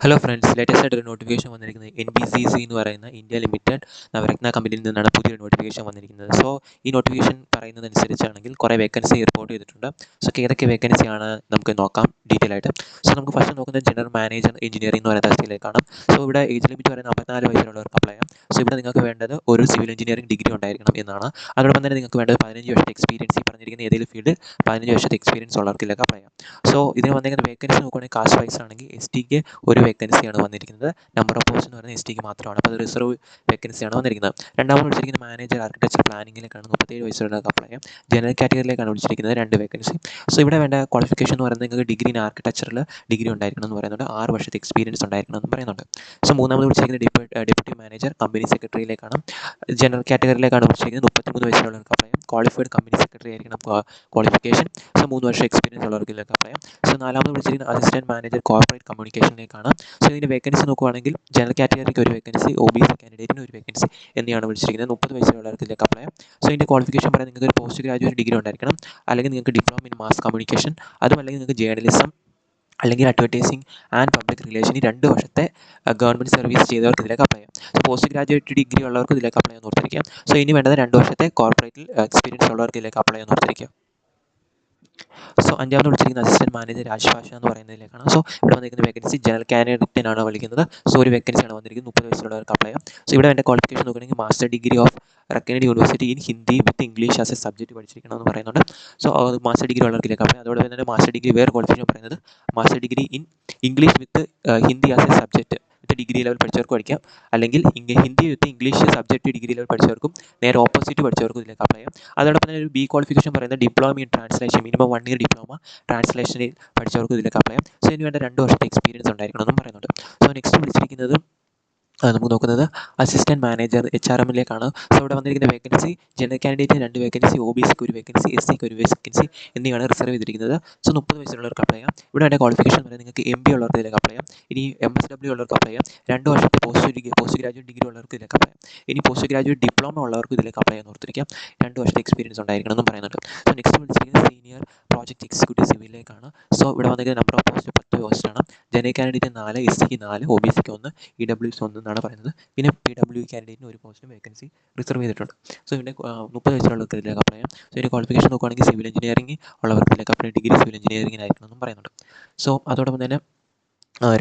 Hello friends, latest ആയിട്ടൊരു notification വന്നിരിക്കുന്നത് NBCC എന്ന് പറയുന്ന ഇന്ത്യ ലിമിറ്റഡ് നവരത്ന കമ്പനിയിൽ നിന്നാണ് പുതിയൊരു നോട്ടിഫിക്കേഷൻ വന്നിരിക്കുന്നത്. സോ ഈ നോട്ടിഫിക്കേഷൻ പറയുന്നതനുസരിച്ചാണെങ്കിൽ കുറേ വേക്കൻസി റിപ്പോർട്ട് ചെയ്തിട്ടുണ്ട്. സോ ഏതൊക്കെ വേക്കൻസിയാണ് നമുക്ക് നോക്കാം ഡീറ്റെയിൽ ആയിട്ട്. സോ നമുക്ക് ഫസ്റ്റ് നോക്കുന്നത് ജനറൽ മാനേജർ എഞ്ചിനീയറിംഗ് എന്ന് പറയുന്ന തസ്തികയിലേക്കാണ്. സോ ഇവിടെ ഏജ് ലിമിറ്റ് പറയുന്നത് 54 വയസ്സിലുള്ളവർക്ക് അപ്ലൈ ചെയ്യാം. സോ ഇവിടെ നിങ്ങൾക്ക് വേണ്ടത് ഒരു സിവിൽ എഞ്ചിനീയറിംഗ് ഡിഗ്രി ഉണ്ടായിരിക്കണം എന്നാണ്. അതോടൊപ്പം തന്നെ നിങ്ങൾക്ക് വേണ്ടത് 15 വർഷത്തെ എക്സ്പീരിയൻസ്, ഈ പറഞ്ഞിരിക്കുന്ന ഏതെങ്കിലും ഫീൽഡിൽ 15 വർഷത്തെ എക്സ്പീരിയൻസ് ഉള്ളവർക്ക് ഇതിലേക്ക് അപ്ലൈ ചെയ്യാം. സോ ഇതിന് വന്നിരിക്കുന്ന വേക്കൻസി നോക്കുകയാണെങ്കിൽ കാസ്റ്റ് വൈസ് ആണെങ്കിൽ STക്ക് ഒരു വേക്കൻസിയാണ് വന്നിരിക്കുന്നത്. നമ്പർ ഓഫ് പോസ്റ്റ് എന്ന് പറയുന്നത് STക്ക് മാത്രമാണ്. അപ്പോൾ അത് റിസർവ് വേക്കൻസിയാണ് വന്നിരിക്കുന്നത്. രണ്ടാമത് വിളിച്ചിരിക്കുന്ന മാനേജർ ആർക്കിടെക്ചർ പ്ലാനിങ്ങിലേക്കാണ് 37 വയസ്സുള്ളവർക്ക് അപ്ലൈ ചെയ്യാം. ജനറൽ കാറ്റഗറിയിലേക്കാണ് വിളിച്ചിരിക്കുന്നത് 2 വേക്കൻസി. സോ ഇവിടെ വേണ്ട ക്വാളിഫിക്കേഷൻ എന്ന് പറയുന്നത് നിങ്ങൾക്ക് ഡിഗ്രി ഇൻ ആർക്കിടെക്ചറിൽ ഡിഗ്രി ഉണ്ടായിരിക്കണം എന്ന് പറയുന്നുണ്ട്. 6 വർഷത്തെ എക്സ്പീരിയൻസ് ഉണ്ടായിരിക്കണം എന്ന് പറയുന്നുണ്ട്. സോ മൂന്നാമത് വിളിച്ചിരിക്കുന്നത് ഡെപ്യൂട്ടി മാനേജർ കമ്പനി സെക്രട്ടറിയിലേക്കാണ്. ജനറൽ കാറ്റഗറിയിലേക്കാണ് വിളിച്ചിരിക്കുന്നത്. 33 വയസ്സുള്ളവർക്ക് അപ്ലൈ ചെയ്യാം. ക്വാളിഫൈഡ് കമ്പനി സെക്രട്ടറി ആയിരിക്കണം ക്വാളിഫിക്കേഷൻ. സോ 3 വർഷം എക്സ്പീരിയൻസ് ഉള്ളവർക്ക് ഇതിലേക്ക് അപ്ലൈ ചെയ്യാം. സോ നാലാമത് വിളിച്ചിരിക്കുന്ന അസിസ്റ്റന്റ് മാനേജർ കോർപ്പറേറ്റ് കമ്മ്യൂണിക്കേഷനിലേക്കാണ്. സോ ഇതിൻ്റെ വേക്കൻസി നോക്കുകയാണെങ്കിൽ ജനറൽ കാറ്റഗറിക്ക് ഒരു വേക്കൻസി, OBC കാൻഡിഡേറ്റിന് ഒരു വേക്കൻസി എന്നിയാണ് വിളിച്ചിരിക്കുന്നത്. 30 വയസ്സുള്ളവർക്ക് ഇതിലേക്ക് അപ്ലൈ ചെയ്യാം. സോ ഇതിൻ്റെ ക്വാളിഫിക്കേഷൻ പറയാൻ നിങ്ങൾക്ക് ഒരു പോസ്റ്റ് ഗ്രാജുവേറ്റ് ഡിഗ്രി ഉണ്ടായിരിക്കണം, അല്ലെങ്കിൽ നിങ്ങൾക്ക് ഡിപ്ലോമ ഇൻ മാസ് കമ്മ്യൂണിക്കേഷൻ, അതും അല്ലെങ്കിൽ നിങ്ങൾക്ക് ജേർണലിസം അല്ലെങ്കിൽ അഡ്വർടൈസിംഗ് ആൻഡ് പബ്ലിക് റിലേഷൻ, ഈ 2 വർഷത്തെ ഗവൺമെൻറ് സർവീസ് ചെയ്തവർക്ക് ഇതിലേക്ക് അപ്ലൈ ചെയ്യാം. സോ പോസ്റ്റ് ഗ്രാജുവേറ്റ് ഡിഗ്രി ഉള്ളവർക്ക് ഇതിലേക്ക് അപ്ലൈ ചെയ്യാൻ ഓർത്തിരിക്കാം. സോ ഇനി വേണ്ടത് 2 വർഷത്തെ കോർപ്പറേറ്റിൽ എക്സ്പീരിയൻസ് ഉള്ളവർക്ക് ഇതിലേക്ക് അപ്ലൈ ചെയ്യാൻ ഓർത്തിരിക്കാം. സോ അഞ്ചാമത് വിളിച്ചിരിക്കുന്ന അസിസ്റ്റന്റ് മാനേജർ രാജ്ഭാഷ എന്ന് പറയുന്നതിലേക്കാണ്. സോ ഇവിടെ വന്നിരിക്കുന്ന വേക്കൻസി ജനറൽ കാൻഡിഡേറ്റിനാണ് വിളിക്കുന്നത്. സോ ഒരു വേക്കൻസിയാണ് വന്നിരിക്കുന്നത്. 30 വയസ്സുള്ളവർക്ക് അപ്ലൈ ചെയ്യാം. സോ ഇവിടെ എൻ്റെ ക്വാളിഫിക്കേഷൻ നോക്കുകയാണെങ്കിൽ master degree of recognised university in Hindi with English as a subject പഠിച്ചിരിക്കണം എന്ന് പറയുന്നുണ്ട്. സോ മാസ്റ്റർ ഡിഗ്രി ഉള്ളവർക്ക് ഇതിലേക്ക് അപ്ലൈ. അതോടൊപ്പം തന്നെ മാസ്റ്റർ ഡിഗ്രി വേറെ ക്വാളിഫിക്കേഷൻ പറയുന്നത് master degree in English with Hindi as a subject with degree level പഠിച്ചവർക്ക് പഠിക്കാം. അല്ലെങ്കിൽ Hindi with English subject degree level പഠിച്ചവർക്കും നേരെ ഓപ്പോസിറ്റ് പഠിച്ചവർക്കും ഇതിലേക്ക് അപ്ലൈ ചെയ്യാം. അതോടൊപ്പം തന്നെ ഒരു ബി ക്വാളിഫിക്കേഷൻ പറയുന്നത് diploma in translation, minimum 1 year diploma ട്രാൻസ്ലേഷനിൽ പഠിച്ചവർക്ക് ഇതിലേക്ക് അപ്ലൈ ചെയ്യാം. സോ ഇതിന് വേണ്ട 2 വർഷത്തെ എക്സ്പീരിയൻസ് ഉണ്ടായിരിക്കണമെന്നും പറയുന്നുണ്ട്. സോ നെക്സ്റ്റ് വിളിച്ചിരിക്കുന്നത് നമുക്ക് നോക്കുന്നത് അസിസ്റ്റന്റ് മാനേജർ HRMലേക്കാണ്. സോ ഇവിടെ വന്നിരിക്കുന്ന വേക്കൻസി ജനറൽ കാൻഡിഡേറ്റിന് 2 വേക്കൻസി, OBCക്ക് ഒരു വേക്കൻസി, SCക്ക് ഒരു വേക്കൻസി എന്നിവയാണ് റിസർവ് ചെയ്തിരിക്കുന്നത്. സോ 30 വയസ്സുള്ളവർക്ക് അപ്ലൈ ചെയ്യാം. ഇവിടെ വേണ്ട ക്വാളിഫിക്കേഷൻ പറയുന്നത് നിങ്ങൾക്ക് MBA ഉള്ളവർക്ക് ഇതിലേക്ക് അപ്ലൈ ചെയ്യാം. ഇനി MSW ഉള്ളവർക്ക് അപ്ലൈ ചെയ്യാം. 2 വർഷത്തെ പോസ്റ്റ് ഗ്രാജുവേറ്റ് ഡിഗ്രി ഉള്ളവർക്ക് ഇതിലേക്ക് അപ്ലൈ ചെയ്യാം. ഇനി പോസ്റ്റ് ഗ്രാജുവേറ്റ് ഡിപ്ലോമ ഉള്ളവർക്ക് ഇതിലേക്ക് അപ്ലൈ ചെയ്യാൻ ഓർത്തിരിക്കാം. 2 വർഷത്തെ എക്സ്പീരിയൻസ് ഉണ്ടായിരിക്കണം എന്നും പറയുന്നുണ്ട്. സോ നെക്സ്റ്റ് വിളിച്ചിരിക്കുന്നത് സീനിയർ പ്രോജക്ട് എക്സിക്യൂട്ടീവ് സിവിലിലേക്കാണ്. സോ ഇവിടെ വന്നിരിക്കുന്ന നമ്പർ ഓഫ് പോസ്റ്റ് 10 പോസ്റ്റാണ്. ജനറൽ കാൻഡിഡേറ്റ് 4, SCക്ക് 4, OBCക്ക് 1, EWS 1 എന്നാണ് പറയുന്നത്. പിന്നെ PW കാൻഡിഡേറ്റിന് ഒരു പോസ്റ്റിന് വേക്കൻസി റിസർവ് ചെയ്തിട്ടുണ്ട്. സോ ഇതിൻ്റെ 30 വയസ്സുള്ളവർക്ക് ഇതിലേക്ക് അപ്ലൈ ചെയ്യാം. സോ ഇതിൻ്റെ ക്വാളിഫിക്കേഷൻ നോക്കുകയാണെങ്കിൽ സിവിൽ എഞ്ചിനീയറിംഗ് ഉള്ളവർക്ക് ഇതിലേക്ക് അപ്ലൈ, ഡിഗ്രി സിവിൽ എഞ്ചിനീയറിംഗിനായിരിക്കണം എന്നും പറയുന്നുണ്ട്. സോ അതോടൊപ്പം തന്നെ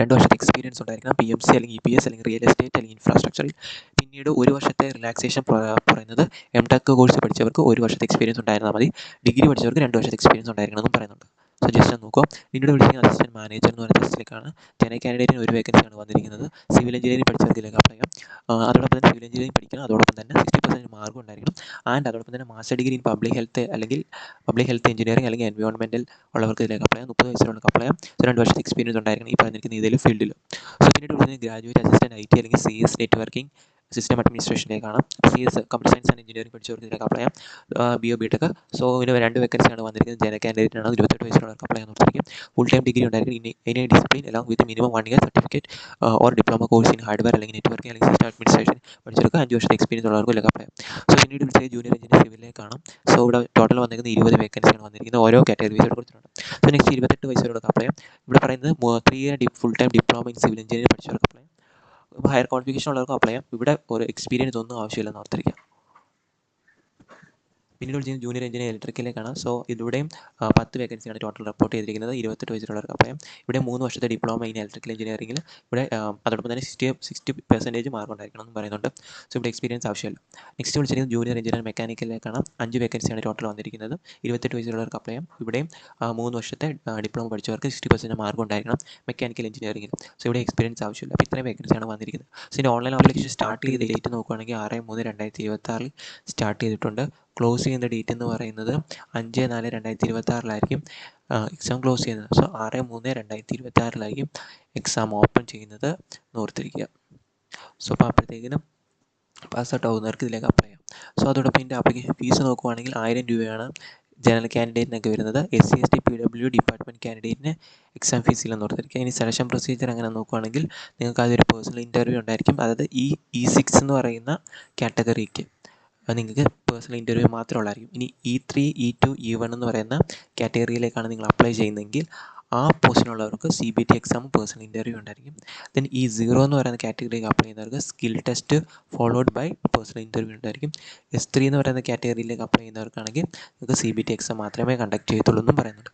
2 വർഷത്തെ എക്സ്പീരിയൻസ് ഉണ്ടായിരിക്കണം. PMC അല്ലെങ്കിൽ EPS അല്ലെങ്കിൽ റിയൽ എസ്റ്റേറ്റ് അല്ലെങ്കിൽ ഇൻഫ്രാസ്ട്രക്ചറിൽ. പിന്നീട് 1 വർഷത്തെ റിലാക്സേഷൻ പറയുന്നത് MTech കോഴ്സ് പഠിച്ചവർക്ക് 1 വർഷത്തെ എക്സ്പീരിയൻസ് ഉണ്ടായിരുന്നാൽ മതി. ഡിഗ്രി പഠിച്ചവർക്ക് 2 വർഷത്തെ എക്സ്പീരിയൻസ് ഉണ്ടായിരിക്കണം എന്നും പറയുന്നുണ്ട്. സോ ജസ്റ്റ് ഒന്ന് നോക്കുക. പിന്നീട് വിളിക്കുന്ന അസിസ്റ്റന്റ് മാനേജർ എന്ന് പറയുന്ന പോസ്റ്റിലേക്കാണ്. ജനറൽ കാൻഡിഡേറ്റിന് ഒരു വേക്കൻസിയാണ് വന്നിരിക്കുന്നത്. സിവിൽ എഞ്ചിനീയറിംഗ് പഠിച്ചവർക്ക് ഇതിലേക്ക് അപ്ലൈ ചെയ്യാം. അതോടൊപ്പം തന്നെ സിവിൽ എഞ്ചിനീയറിംഗ് പഠിക്കണം. അതോടൊപ്പം തന്നെ 60% മാർക്കും ഉണ്ടായിരിക്കണം. ആൻഡ് അതോടൊപ്പം തന്നെ master degree in public health അല്ലെങ്കിൽ പബ്ലിക് ഹെൽത്ത് എഞ്ചിനീയറിംഗ് അല്ലെങ്കിൽ എൻവയോൺമെൻറ്റൽ ഉള്ളവർക്ക് ഇതിലേക്ക് അപ്ലൈ ചെയ്യാം. 30 വയസ്സുള്ളവർക്ക് അപ്ലൈ ചെയ്യാം. 2 വർഷത്തെ എക്സ്പീരിയൻസ് ഉണ്ടായിരിക്കണം ഈ പറഞ്ഞിരിക്കുന്ന ഏതെങ്കിലും ഫീൽഡിൽ. സോ പിന്നീട് വിളിക്കുന്നത് ഗ്രാജുവേറ്റ് അസിസ്റ്റന്റ് IT അല്ലെങ്കിൽ CS നെറ്റ്വർക്കിംഗ് സിസ്റ്റം അഡ്മിനിസ്ട്രേഷനിലേക്കാണ്. CS computer science and engineering പഠിച്ചവർക്ക് ഇതിലേക്ക് അപ്ലൈ ചെയ്യാം. BO BTech. സോ ഇതിന് 2 വേക്കൻസിയാണ് വന്നിരിക്കുന്നത്. ജനറൽ കാൻഡിഡേറ്റിനാണ്. 28 വയസ്സുള്ളവർക്ക് അപ്ലൈ ചെയ്യാൻ ഓർത്തിരിക്കും. ഫുൾ ടൈം ഡിഗ്രി ഉണ്ടായിരിക്കും. ഇനി ഡിസിപ്ലിൻ എല്ലാം with minimum 1 year certificate or diploma course in hardware അല്ലെങ്കിൽ നെറ്റ്വർക്കിംഗ് അല്ലെങ്കിൽ സിസ്റ്റം അഡ്മിനിസ്ട്രേഷൻ പഠിച്ചവർക്ക് 5 വർഷത്തെ എക്സ്പീരിയൻസ് ഉള്ളവർക്ക് ഇതിലേക്ക് അപ്ലൈ ചെയ്യാം. സോ പിന്നീട് വിളിച്ചത് ജൂനിയർ എഞ്ചിനീയർ സിവിലിലേക്കാണ്. സോ ഇവിടെ ടോട്ടൽ വന്നിരിക്കുന്നത് 20 വേക്കൻസിയാണ് വന്നിരിക്കുന്നത്. ഓരോ കാറ്റഗറീസ് കൊടുത്തിട്ടുണ്ട്. സോ നെക്സ്റ്റ് 28 വയസ്സുള്ളവർക്ക് അപ്ലൈ ചെയ്യാം. ഇവിടെ പറയുന്നത് 3 year full time diploma in civil engineering പഠിച്ചവർക്ക് അപ്ലൈ ചെയ്യാം. ഹയർ ക്വാളിഫിക്കേഷൻ ഉള്ളവർക്ക് അപ്ലൈ ചെയ്യാം. ഇവിടെ ഒരു എക്സ്പീരിയൻസ് ഒന്നും ആവശ്യമില്ലെന്ന് ഓർത്തിരിക്കാം. പിന്നീട് വിളിക്കുന്നത് ജൂനിയർ എഞ്ചിനീയർ ഇലക്ട്രിക്കലിലേക്കാണ്. സോ ഇതിലൂടെയും 10 വേക്കൻസിയാണ് ടോട്ടൽ റിപ്പോർട്ട് ചെയ്തിരിക്കുന്നത്. 28 വയസ്സുള്ളവർക്ക് അപ്ലൈ ചെയ്യാം. ഇവിടെ 3 വർഷത്തെ ഡിപ്ലോമ ഇൻ ഇലക്ട്രിക്കൽ എഞ്ചിനീയറിംഗിൽ. ഇവിടെ അതോടൊപ്പം തന്നെ 60% മാർക്ക് ഉണ്ടായിരിക്കണം എന്ന് പറയുന്നുണ്ട്. സോ ഇവിടെ എക്സ്പീരിയൻസ് ആവശ്യമില്ല. നെക്സ്റ്റ് വിളിച്ചിരിക്കുന്നത് ജൂനിയർ എഞ്ചിനീയർ മെക്കാനിക്കലിലേക്കാണ്. 5 വേക്കൻസിയാണ് ടോട്ടൽ വന്നിരിക്കുന്നത്. 28 വയസ്സുള്ളവർക്ക് അപ്ലൈ ചെയ്യാം. ഇവിടെയും 3 വർഷത്തെ ഡിപ്ലോമ പഠിച്ചവർക്ക് 60% മാർക്ക് ഉണ്ടായിരിക്കണം മെക്കാനിക്കൽ എഞ്ചിനീയറിംഗിൽ. സോ ഇവിടെ എക്സ്പീരിയൻസ് ആവശ്യമില്ല. അപ്പോൾ ഇത്രയും വേക്കൻസിയാണ് വന്നിരിക്കുന്നത്. സോ ഇതിൻ്റെ ഓൺലൈൻ ആപ്ലിക്കേഷൻ സ്റ്റാർട്ട് ചെയ്ത ഡേറ്റ് നോക്കുകയാണെങ്കിൽ 6/3/2026 സ്റ്റാർട്ട് ചെയ്തിട്ടുണ്ട്. ക്ലോസ് ചെയ്യുന്ന ഡേറ്റ് എന്ന് പറയുന്നത് 5/4/2026 എക്സാം ക്ലോസ് ചെയ്യുന്നത്. സോ 6/3/2026 എക്സാം ഓപ്പൺ ചെയ്യുന്നത് ഓർത്തിരിക്കുക. സോ അപ്പോൾ അപ്പോഴത്തേക്കിനും പാസ് ഔട്ട് ആവുന്നവർക്ക് ഇതിലേക്ക് അപ്ലൈ ചെയ്യാം. സോ അതോടൊപ്പം ഇതിൻ്റെ ആപ്ലിക്കേഷൻ ഫീസ് നോക്കുവാണെങ്കിൽ 1000 രൂപയാണ് ജനറൽ കാൻഡിഡേറ്റിനൊക്കെ വരുന്നത്. SC ST PW ഡിപ്പാർട്ട്മെൻറ്റ് കാൻഡിഡേറ്റിന് എക്സാം ഫീസ് ഇല്ലെന്ന് ഓർത്തിരിക്കുക. ഇനി സെലക്ഷൻ പ്രൊസീജിയർ അങ്ങനെ നോക്കുവാണെങ്കിൽ നിങ്ങൾക്ക് അതൊരു പേഴ്സണൽ ഇൻ്റർവ്യൂ ഉണ്ടായിരിക്കും. അതായത് E6 എന്ന് പറയുന്ന കാറ്റഗറിക്ക് നിങ്ങൾക്ക് പേഴ്സണൽ ഇൻ്റർവ്യൂ മാത്രമേ ഉള്ളായിരിക്കും. ഇനി E3, E2, E1 എന്ന് പറയുന്ന കാറ്റഗറിയിലേക്കാണ് നിങ്ങൾ അപ്ലൈ ചെയ്യുന്നതെങ്കിൽ ആ പോസ്റ്റിനുള്ളവർക്ക് CBT എക്സാമും പേഴ്സണൽ ഇൻ്റർവ്യൂ ഉണ്ടായിരിക്കും. ദെൻ ഈ 0 എന്ന് പറയുന്ന കാറ്റഗറിയിലേക്ക് അപ്ലൈ ചെയ്യുന്നവർക്ക് skill test followed by personal interview ഉണ്ടായിരിക്കും. S3 എന്ന് പറയുന്ന കാറ്റഗറിയിലേക്ക് അപ്ലൈ ചെയ്യുന്നവർക്കാണെങ്കിൽ നിങ്ങൾക്ക് CBT എക്സാം മാത്രമേ കണ്ടക്ട് ചെയ്യത്തുള്ളൂ എന്നും പറയുന്നുണ്ട്.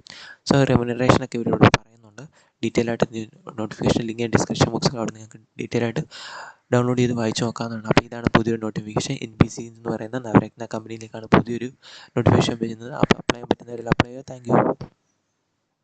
സോ റെമ്യൂണറേഷനൊക്കെ ഇവരോട് പറയുന്നുണ്ട്. ഡീറ്റെയിൽ ആയിട്ട് നോട്ടിഫിക്കേഷൻ ലിങ്ക് ഡിസ്ക്രിപ്ഷൻ ബോക്സിൽ അവിടെ നിങ്ങൾക്ക് ഡീറ്റെയിൽ ആയിട്ട് ഡൗൺലോഡ് ചെയ്ത് വായിച്ച് നോക്കാവുന്നതാണ്. അപ്പോൾ ഇതാണ് പുതിയൊരു നോട്ടിഫിക്കേഷൻ. NBC എന്ന് പറയുന്ന നവരത്ന കമ്പനിയിലേക്കാണ് പുതിയൊരു നോട്ടിഫിക്കേഷൻ വരുന്നത്. അപ്പോൾ അപ്ലൈ ചെയ്യാൻ പറ്റുന്നവരിൽ അപ്ലൈ ചെയ്യുക. Thank you.